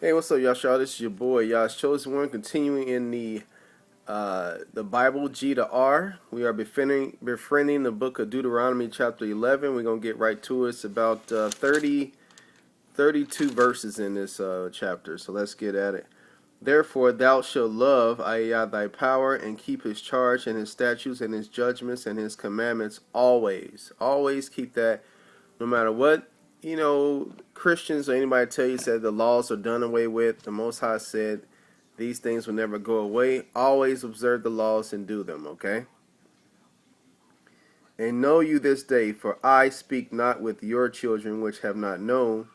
Hey, what's up, y'all? This is your boy, y'all's chosen one. Continuing in the Bible G to R. We are befriending the book of Deuteronomy chapter 11. We're gonna get right to it. It's about 32 verses in this chapter. So let's get at it. Therefore, thou shalt love Yah thy power and keep his charge and his statutes and his judgments and his commandments always. Always keep that, no matter what. Christians or anybody tell you said the laws are done away with. The Most High said these things will never go away. Always observe the laws and do them, okay? And know you this day, for I speak not with your children which have not known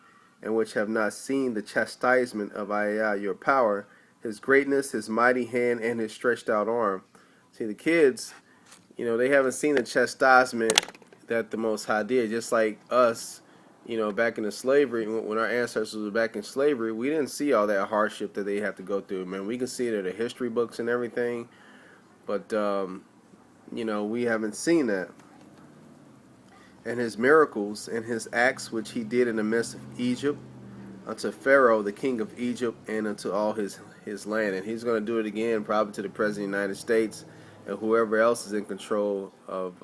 and which have not seen the chastisement of Yah your power, his greatness, his mighty hand, and his stretched out arm. See, the kids, they haven't seen the chastisement that the Most High did, just like us. Back in the slavery, when our ancestors were back in slavery, we didn't see all that hardship that they have to go through. Man, we can see it in the history books and everything, but we haven't seen that. And his miracles and his acts which he did in the midst of Egypt, unto Pharaoh the king of Egypt, and unto all his land. And he's going to do it again, probably to the President of the United States and whoever else is in control of,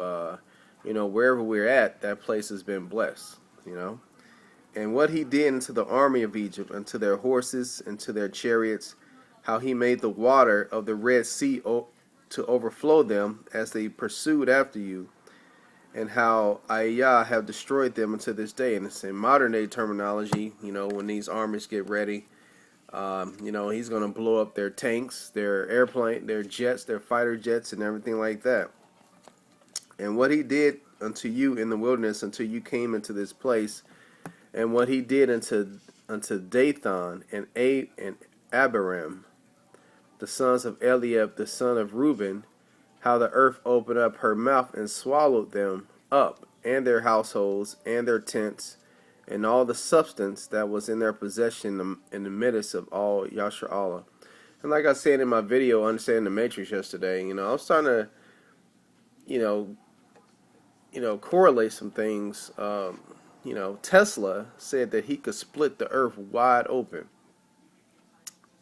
wherever we're at, that place has been blessed. And what he did unto the army of Egypt, unto their horses, and to their chariots, how he made the water of the Red Sea to overflow them as they pursued after you, and how Yah have destroyed them unto this day. And it's in modern day terminology, when these armies get ready, he's going to blow up their tanks, their airplane, their jets, their fighter jets, and everything like that. And what he did unto you in the wilderness until you came into this place, and what he did unto Dathan and Abiram, the sons of Eliab, the son of Reuben, how the earth opened up her mouth and swallowed them up, and their households, and their tents, and all the substance that was in their possession in the midst of all Yasharallah. And like I said in my video, Understanding the Matrix yesterday, I'm starting to, correlate some things. Tesla said that he could split the earth wide open.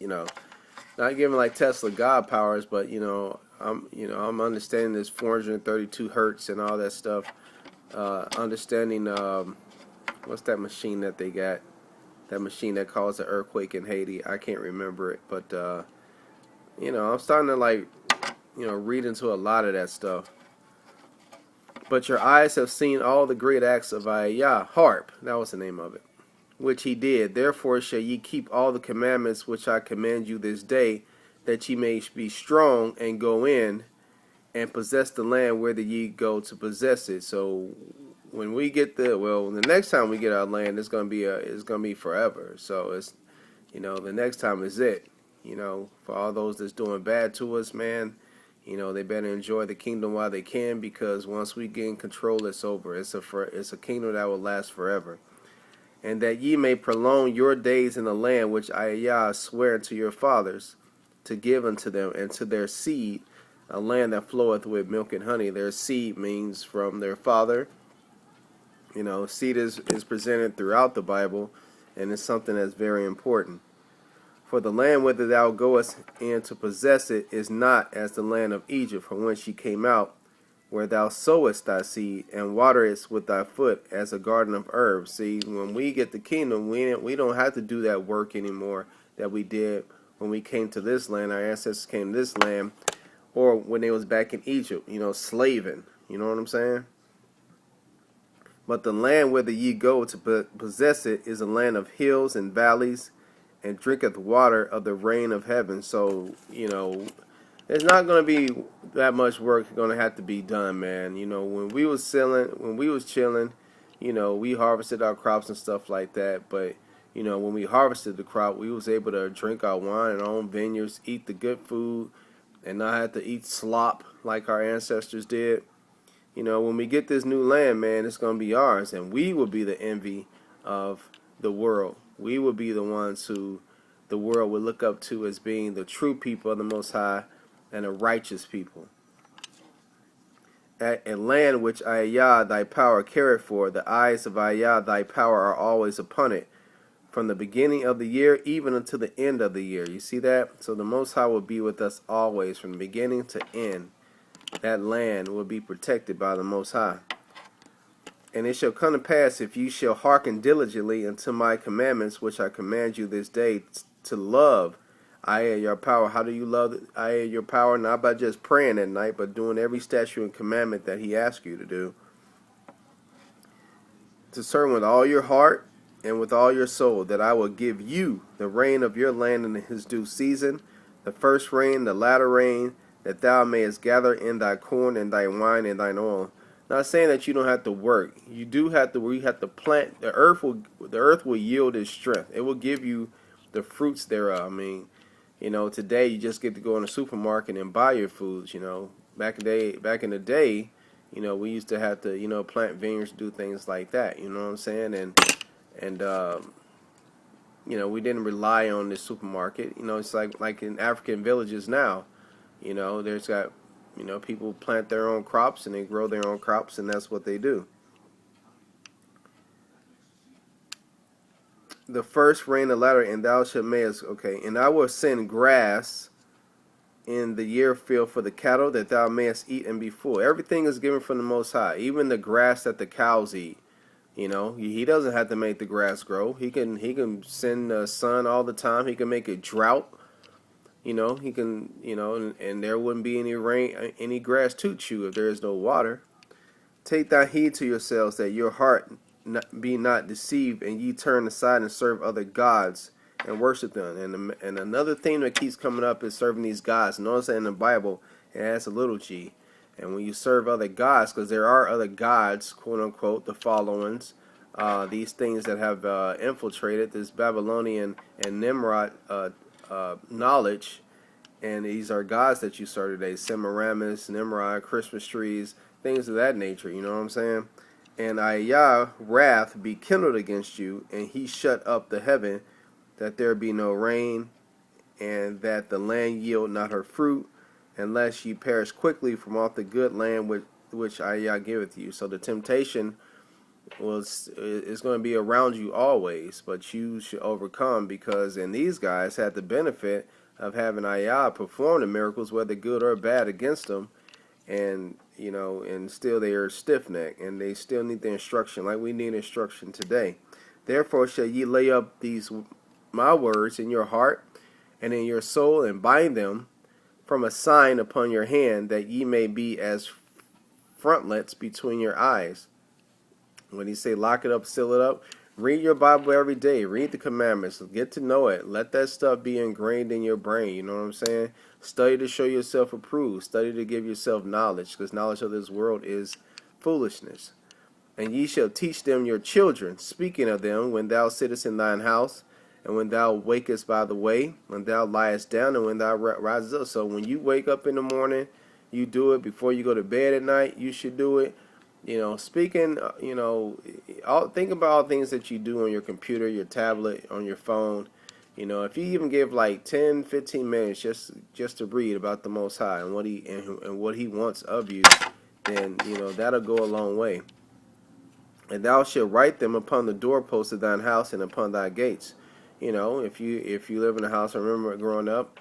Not giving like Tesla God powers, but I'm understanding this 432 hertz and all that stuff. Understanding what's that machine that they got? That machine that caused the earthquake in Haiti. I can't remember it, but I'm starting to read into a lot of that stuff. But your eyes have seen all the great acts of Yah, harp, that was the name of it, which he did. Therefore shall ye keep all the commandments which I command you this day, that ye may be strong and go in and possess the land whither ye go to possess it. So when we get the next time we get our land, it's gonna be forever. So it's the next time is it. For all those that's doing bad to us, man. They better enjoy the kingdom while they can, because once we get in control, it's over. It's a kingdom that will last forever. And that ye may prolong your days in the land which Yah swear unto your fathers to give unto them and to their seed, a land that floweth with milk and honey. Their seed means from their father. Seed is presented throughout the Bible, and it's something that's very important. For the land whither thou goest in to possess it is not as the land of Egypt, from whence ye came out, where thou sowest thy seed, and waterest with thy foot, as a garden of herbs. See, when we get the kingdom, we don't have to do that work anymore that we did when we came to this land. Our ancestors came to this land, or when they was back in Egypt, slaving. You know what I'm saying? But the land whither ye go to possess it is a land of hills and valleys, and drinketh water of the rain of heaven. So, there's not going to be that much work going to have to be done, man. When we was chilling, we harvested our crops and stuff like that. But, when we harvested the crop, we was able to drink our wine in our own vineyards, eat the good food, and not have to eat slop like our ancestors did. When we get this new land, man, it's going to be ours, and we will be the envy of the world. We will be the ones who the world would look up to as being the true people of the Most High and a righteous people. At a land which Yah thy power careth for, the eyes of Yah thy power are always upon it. from the beginning of the year even until the end of the year. You see that? So the Most High will be with us always from the beginning to end. That land will be protected by the Most High. And it shall come to pass, if you shall hearken diligently unto my commandments, which I command you this day, to love your power. How do you love your power? Not by just praying at night, but doing every statute and commandment that he asks you to do. To serve with all your heart and with all your soul, that I will give you the rain of your land in his due season, the first rain, the latter rain, that thou mayest gather in thy corn and thy wine and thine oil. Not saying that you don't have to work. You do have to. You have to plant. The earth will yield its strength. It will give you the fruits thereof. I mean, today you just get to go in the supermarket and buy your foods. Back in the day, we used to have to, plant vineyards, do things like that. You know what I'm saying? And we didn't rely on the supermarket. It's like in African villages now. There's got, people plant their own crops and they grow their own crops, and that's what they do. The first rain, the latter, and thou shalt mayest. Okay, and I will send grass in the year field for the cattle, that thou mayest eat and be full. Everything is given from the Most High, even the grass that the cows eat. He doesn't have to make the grass grow. He can send the sun all the time. He can make it drought. He can, and there wouldn't be any rain, any grass to chew if there is no water. Take thy heed to yourselves, that your heart be not deceived, and ye turn aside and serve other gods and worship them. And another thing that keeps coming up is serving these gods. Notice that in the Bible it has a little g. And when you serve other gods, because there are other gods, quote unquote, the followings, these things that have infiltrated this Babylonian and Nimrod knowledge, and these are gods that you serve today: Semiramis, Nimrod, Christmas trees, things of that nature. You know what I'm saying? And Ayah wrath be kindled against you, and he shut up the heaven, that there be no rain, and that the land yield not her fruit, unless ye perish quickly from off the good land which Ayah giveth you. So the temptation is going to be around you always, but you should overcome, because these guys had the benefit of having Ayah perform the miracles, whether good or bad, against them, and and still they are stiff-necked, and they still need the instruction, like we need instruction today. Therefore shall ye lay up these my words in your heart and in your soul, and bind them from a sign upon your hand, that ye may be as frontlets between your eyes. When he say lock it up, seal it up, read your Bible every day. Read the commandments. Get to know it. Let that stuff be ingrained in your brain. You know what I'm saying? Study to show yourself approved. Study to give yourself knowledge, because knowledge of this world is foolishness. And ye shall teach them your children, speaking of them when thou sittest in thine house, and when thou wakest by the way, when thou liest down, and when thou risest up. So when you wake up in the morning, you do it. Before you go to bed at night, you should do it. Speaking, think about all things that you do on your computer, your tablet, on your phone. If you even give like 10, 15 minutes just to read about the Most High and what he wants of you, then that'll go a long way. And thou shalt write them upon the doorposts of thine house and upon thy gates. If you live in a house, I remember growing up,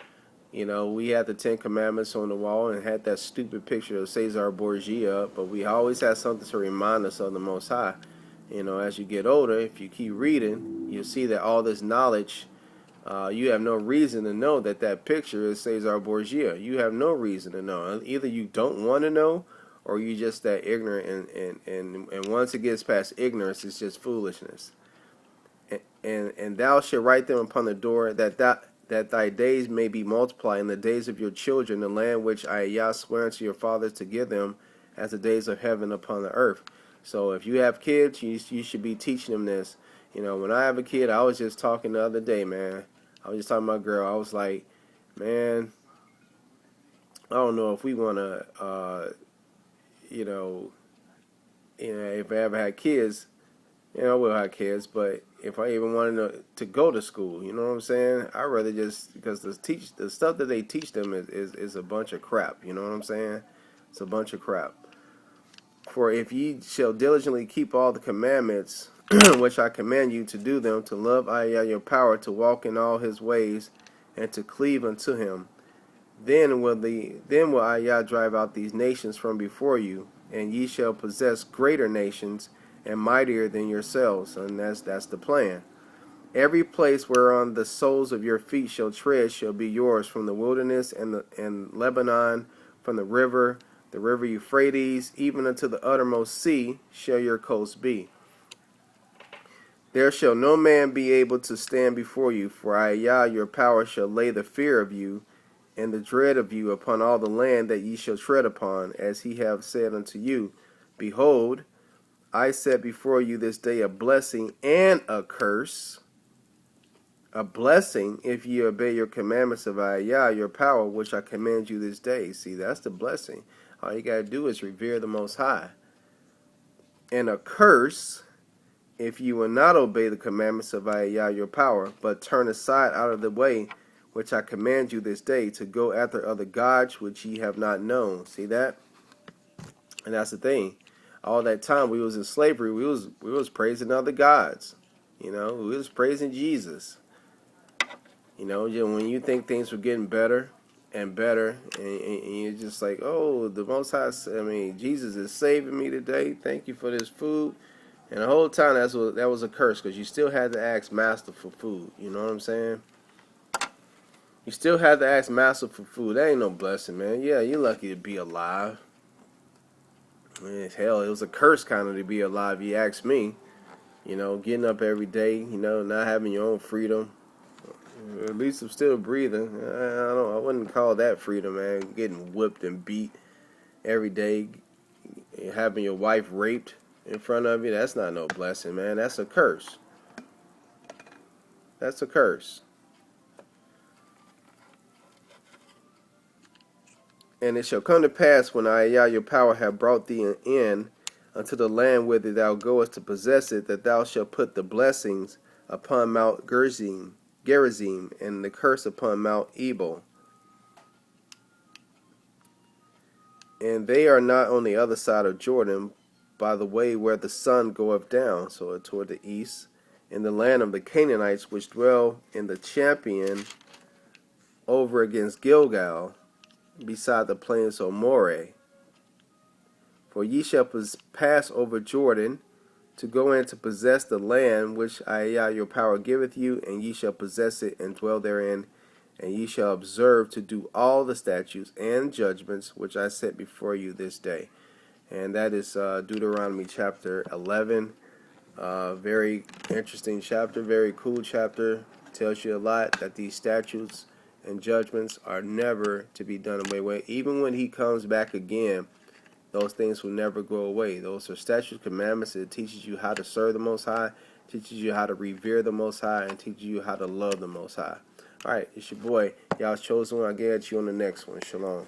we had the 10 Commandments on the wall and had that stupid picture of Caesar Borgia up, but we always had something to remind us of the Most High. As you get older, if you keep reading, you'll see that all this knowledge, you have no reason to know that picture is Caesar Borgia. You have no reason to know. Either you don't want to know, or you just that ignorant, and once it gets past ignorance, it's just foolishness. And thou shalt write them upon the door, that thy days may be multiplied in the days of your children, the land which I swear unto your fathers to give them, as the days of heaven upon the earth. So if you have kids, you should be teaching them this. When I have a kid, I was just talking the other day, man. I was just talking to my girl. I was like, man, I don't know if we want to, if I ever had kids, we'll have kids, but if I even wanted to go to school, you know what I'm saying? I'd rather just, because the stuff that they teach them is a bunch of crap, you know what I'm saying? It's a bunch of crap. For if ye shall diligently keep all the commandments which I command you to do them, to love Yah your power, to walk in all his ways, and to cleave unto him. Then will Yah drive out these nations from before you, and ye shall possess greater nations and mightier than yourselves. And that's the plan. Every place whereon the soles of your feet shall tread shall be yours, from the wilderness and Lebanon, from the river Euphrates, even unto the uttermost sea shall your coast be. There shall no man be able to stand before you, for I, Yah, your power, shall lay the fear of you and the dread of you upon all the land that ye shall tread upon, as he have said unto you. Behold, I set before you this day a blessing and a curse. A blessing if ye obey your commandments of Yah, your power, which I command you this day. See, that's the blessing. All you got to do is revere the Most High. And a curse if you will not obey the commandments of Yah, your power, but turn aside out of the way which I command you this day, to go after other gods which ye have not known. See that? And that's the thing. All that time we was in slavery, we was praising other gods. We was praising Jesus. When you think things were getting better and better, and you're just like, oh, the Most High, Jesus is saving me today. Thank you for this food. And the whole time that was a curse, because you still had to ask Master for food. You know what I'm saying? You still had to ask Master for food. That ain't no blessing, man. Yeah, you're lucky to be alive. Hell, it was a curse kind of to be alive, you ask me. Getting up every day, not having your own freedom. At least I'm still breathing. I wouldn't call that freedom, man. Getting whipped and beat every day, having your wife raped in front of you, that's not no blessing, man. That's a curse. That's a curse. And it shall come to pass, when I, Yah, your power, have brought thee in unto the land whither thou goest to possess it, that thou shalt put the blessings upon Mount Gerizim, and the curse upon Mount Ebal. And they are not on the other side of Jordan, by the way where the sun goeth down, so toward the east, in the land of the Canaanites, which dwell in the champion over against Gilgal, beside the plains of Moreh. For ye shall pass over Jordan, to go in to possess the land which I, Yah, your power, giveth you, and ye shall possess it and dwell therein, and ye shall observe to do all the statutes and judgments which I set before you this day. And that is Deuteronomy chapter 11. Very interesting chapter, very cool chapter. Tells you a lot, that these statutes and judgments are never to be done away with. Even when he comes back again, those things will never go away. Those are statutes, commandments. It teaches you how to serve the Most High, teaches you how to revere the Most High, and teaches you how to love the Most High. All right, it's your boy, y'all's chosen one. I'll get at you on the next one. Shalom.